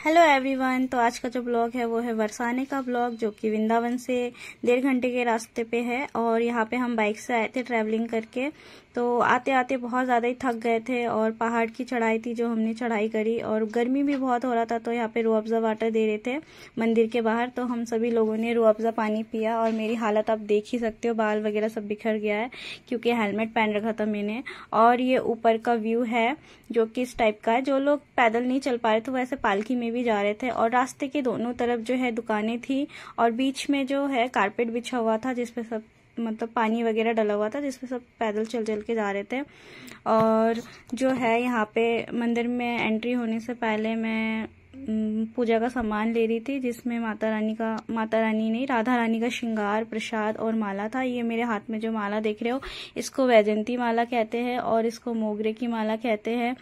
Hello everyone. तो आज का जो ब्लॉग है वो है बरसाने का ब्लॉग, जो कि वृंदावन से 1.5 घंटे के रास्ते पे है। और यहाँ पे हम बाइक से आए थे ट्रैवलिंग करके, तो आते आते बहुत ज़्यादा ही थक गए थे। और पहाड़ की चढ़ाई थी जो हमने चढ़ाई करी, और गर्मी भी बहुत हो रहा था। तो यहाँ पे रूह अफ़ज़ा वाटर दे रहे थे मंदिर के बाहर, तो हम सभी लोगों ने रूह अफ़ज़ा पानी पिया। और मेरी हालत आप देख ही सकते हो, बाल वगैरह सब बिखर गया है क्योंकि हेलमेट पहन रखा था मैंने। और ये ऊपर का व्यू है जो कि इस टाइप का है। जो लोग पैदल नहीं चल पा रहे थे वैसे पालकी में भी जा रहे थे। और रास्ते के दोनों तरफ जो है दुकानें थी, और बीच में जो है कारपेट बिछा हुआ था जिसपे सब मतलब पानी वगैरह डला हुआ था, जिसपे सब पैदल चल चल के जा रहे थे। और जो है यहाँ पे मंदिर में एंट्री होने से पहले मैं पूजा का सामान ले रही थी, जिसमें राधा रानी का श्रृंगार, प्रसाद और माला था। ये मेरे हाथ में जो माला देख रहे हो, इसको वैजयंती माला कहते हैं और इसको मोगरे की माला कहते हैं।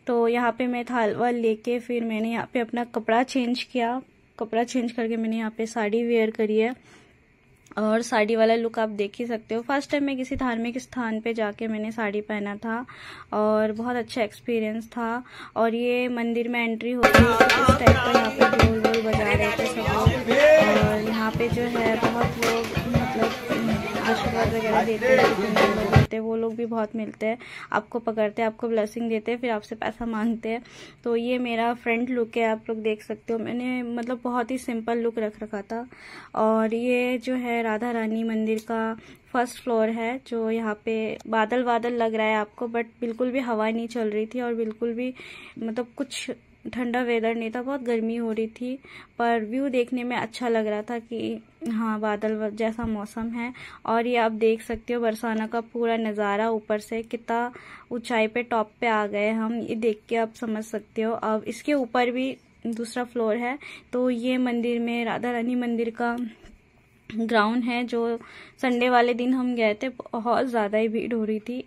तो यहाँ पे मैं थाल वाल लेके फिर मैंने यहाँ पे अपना कपड़ा चेंज किया। कपड़ा चेंज करके मैंने यहाँ पे साड़ी वेयर करी है, और साड़ी वाला लुक आप देख ही सकते हो। फर्स्ट टाइम मैं किसी धार्मिक स्थान पे जाके मैंने साड़ी पहना था, और बहुत अच्छा एक्सपीरियंस था। और ये मंदिर में एंट्री होती है इस टाइप का, यहाँ पे ढोल वोल बजा रहे थे सब लोग। और यहाँ पे जो है बहुत लोग मतलब आशीर्वाद वगैरह देते हैं, वो लोग भी बहुत मिलते हैं, आपको पकड़ते हैं, आपको ब्लेसिंग देते हैं, फिर आपसे पैसा मांगते हैं। तो ये मेरा फ्रंट लुक है, आप लोग देख सकते हो। मैंने मतलब बहुत ही सिंपल लुक रख रखा था। और ये जो है राधा रानी मंदिर का फर्स्ट फ्लोर है, जो यहाँ पे बादल बादल लग रहा है आपको, बट बिल्कुल भी हवा नहीं चल रही थी और बिल्कुल भी मतलब कुछ ठंडा वेदर नहीं था, बहुत गर्मी हो रही थी। पर व्यू देखने में अच्छा लग रहा था कि हाँ बादल जैसा मौसम है। और ये आप देख सकते हो बरसाना का पूरा नज़ारा ऊपर से, कितना ऊंचाई पे टॉप पे आ गए हम, ये देख के आप समझ सकते हो। अब इसके ऊपर भी दूसरा फ्लोर है। तो ये मंदिर में राधा रानी मंदिर का ग्राउंड है, जो संडे वाले दिन हम गए थे, बहुत ज़्यादा ही भीड़ हो रही थी,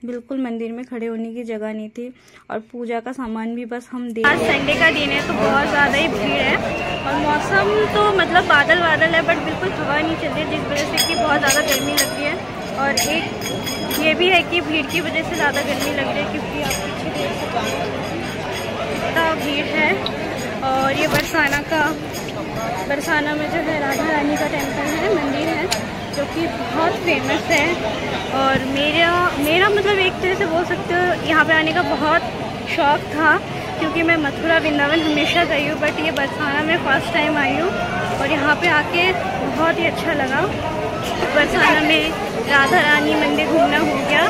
बिल्कुल मंदिर में खड़े होने की जगह नहीं थी। और पूजा का सामान भी बस हम आज संडे का दिन है तो बहुत ज़्यादा ही भीड़ है। और मौसम तो मतलब बादल बादल है, बट बिल्कुल हवा नहीं चल रही, जिस वजह से कि बहुत ज़्यादा गर्मी लग रही है। और एक ये भी है कि भीड़ की वजह से ज़्यादा गर्मी लग रही है, क्योंकि आप पीछे देख सकते हो कितना भीड़ है। और ये बरसाना में जो है राधा रानी का टेम्पल है, मंदिर है, जो कि बहुत फेमस है। और मेरा मतलब एक तरह से बोल सकते हो यहाँ पे आने का बहुत शौक था, क्योंकि मैं मथुरा वृंदावन हमेशा गई हूँ, बट ये बरसाना में फर्स्ट टाइम आई हूँ। और यहाँ पे आके बहुत ही अच्छा लगा। बरसाना में राधा रानी मंदिर घूमना हो गया।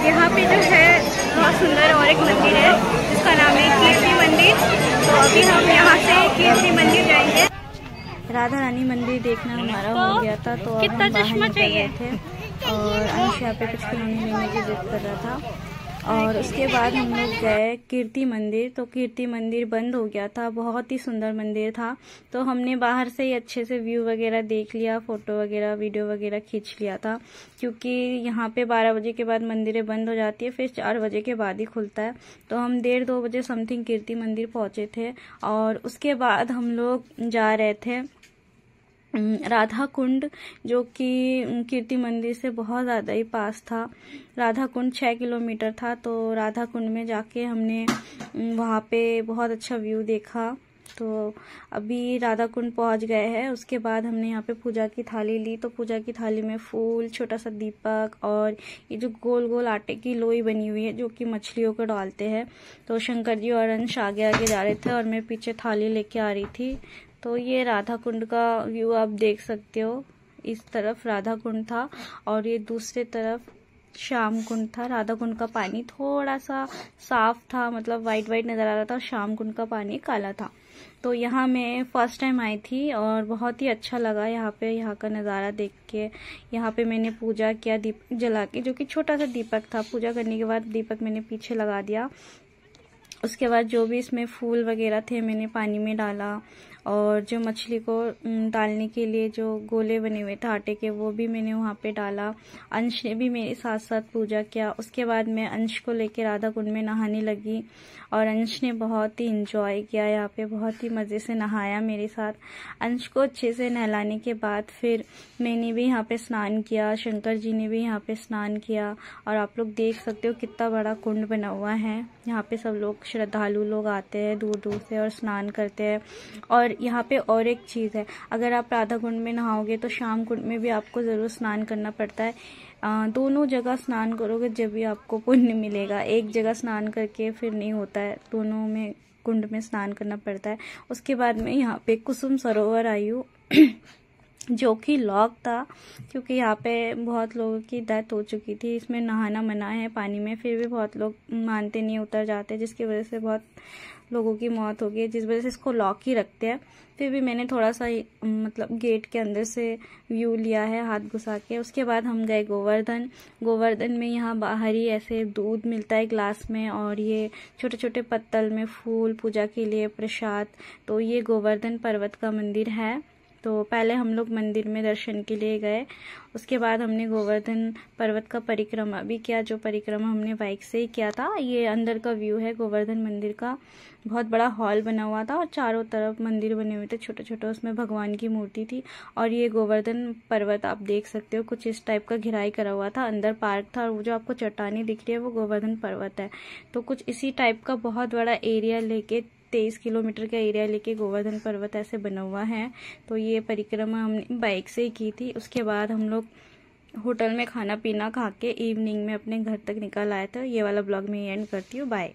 यहाँ पे जो है बहुत सुंदर और एक मंदिर है जिसका नाम है कीर्ति मंदिर। तो अभी हम यहाँ से कीर्ति मंदिर जाएंगे। राधा रानी मंदिर देखना हमारा हो गया था, तो अब हम बाहर निकल गए थे। और अंश यहाँ पे कुछ खिलौने लेने की जिद कर रहा था। और उसके बाद हम लोग गए कीर्ति मंदिर। तो कीर्ति मंदिर बंद हो गया था, बहुत ही सुंदर मंदिर था। तो हमने बाहर से ही अच्छे से व्यू वगैरह देख लिया, फोटो वगैरह वीडियो वगैरह खींच लिया था, क्योंकि यहाँ पे 12 बजे के बाद मंदिरें बंद हो जाती है, फिर 4 बजे के बाद ही खुलता है। तो हम 1:30-2 बजे समथिंग कीर्ति मंदिर पहुंचे थे। और उसके बाद हम लोग जा रहे थे राधा कुंड, जो कि कीर्ति मंदिर से बहुत ज़्यादा ही पास था। राधा कुंड 6 किलोमीटर था। तो राधा कुंड में जाके हमने वहाँ पे बहुत अच्छा व्यू देखा। तो अभी राधा कुंड पहुँच गए हैं। उसके बाद हमने यहाँ पे पूजा की थाली ली। तो पूजा की थाली में फूल, छोटा सा दीपक, और ये जो गोल गोल आटे की लोई बनी हुई है जो कि मछलियों को डालते हैं। तो शंकर जी और अंश आगे आगे जा रहे थे और मैं पीछे थाली लेके आ रही थी। तो ये राधा कुंड का व्यू आप देख सकते हो। इस तरफ राधा कुंड था और ये दूसरी तरफ श्याम कुंड था। राधा कुंड का पानी थोड़ा सा साफ था, मतलब वाइट वाइट नजर आ रहा था। श्याम कुंड का पानी काला था। तो यहाँ मैं फर्स्ट टाइम आई थी और बहुत ही अच्छा लगा यहाँ का नज़ारा देख के। यहाँ पे मैंने पूजा किया दीपक जला के, जो कि छोटा सा दीपक था। पूजा करने के बाद दीपक मैंने पीछे लगा दिया। उसके बाद जो भी इसमें फूल वगैरह थे मैंने पानी में डाला, और जो मछली को डालने के लिए जो गोले बने हुए थे आटे के, वो भी मैंने वहाँ पे डाला। अंश ने भी मेरे साथ साथ पूजा किया। उसके बाद मैं अंश को लेकर राधा कुंड में नहाने लगी, और अंश ने बहुत ही इंजॉय किया यहाँ पे, बहुत ही मज़े से नहाया मेरे साथ। अंश को अच्छे से नहलाने के बाद फिर मैंने भी यहाँ पे स्नान किया, शंकर जी ने भी यहाँ पे स्नान किया। और आप लोग देख सकते हो कितना बड़ा कुंड बना हुआ है। यहाँ पे सब लोग श्रद्धालु लोग आते हैं दूर दूर से और स्नान करते हैं। और यहाँ पे और एक चीज़ है, अगर आप राधा कुंड में नहाओगे तो श्याम कुंड में भी आपको ज़रूर स्नान करना पड़ता है। दोनों जगह स्नान करोगे जब भी आपको पुण्य मिलेगा। एक जगह स्नान करके फिर नहीं होता है, दोनों में कुंड में स्नान करना पड़ता है। उसके बाद में यहाँ पे कुसुम सरोवर आई हूँ जो कि लॉक था, क्योंकि यहाँ पे बहुत लोगों की डेथ हो चुकी थी। इसमें नहाना मना है पानी में, फिर भी बहुत लोग मानते नहीं, उतर जाते, जिसकी वजह से बहुत लोगों की मौत हो गई, जिस वजह से इसको लॉक ही रखते हैं। फिर भी मैंने थोड़ा सा मतलब गेट के अंदर से व्यू लिया है हाथ घुसा के। उसके बाद हम गए गोवर्धन में यहाँ बाहर ही ऐसे दूध मिलता है ग्लास में, और ये छोटे छोटे पत्तल में फूल, पूजा के लिए प्रसाद। तो ये गोवर्धन पर्वत का मंदिर है। तो पहले हम लोग मंदिर में दर्शन के लिए गए, उसके बाद हमने गोवर्धन पर्वत का परिक्रमा भी किया, जो परिक्रमा हमने बाइक से ही किया था। ये अंदर का व्यू है गोवर्धन मंदिर का। बहुत बड़ा हॉल बना हुआ था और चारों तरफ मंदिर बने हुए थे छोटे छोटे, उसमें भगवान की मूर्ति थी। और ये गोवर्धन पर्वत आप देख सकते हो, कुछ इस टाइप का घिराई करा हुआ था, अंदर पार्क था, और वो जो आपको चट्टानी दिख रही है वो गोवर्धन पर्वत है। तो कुछ इसी टाइप का बहुत बड़ा एरिया लेके 23 किलोमीटर का एरिया लेके गोवर्धन पर्वत ऐसे बना हुआ है। तो ये परिक्रमा हमने बाइक से ही की थी। उसके बाद हम लोग होटल में खाना पीना खा के इवनिंग में अपने घर तक निकल आए थे। ये वाला ब्लॉग मैं एंड करती हूँ। बाय।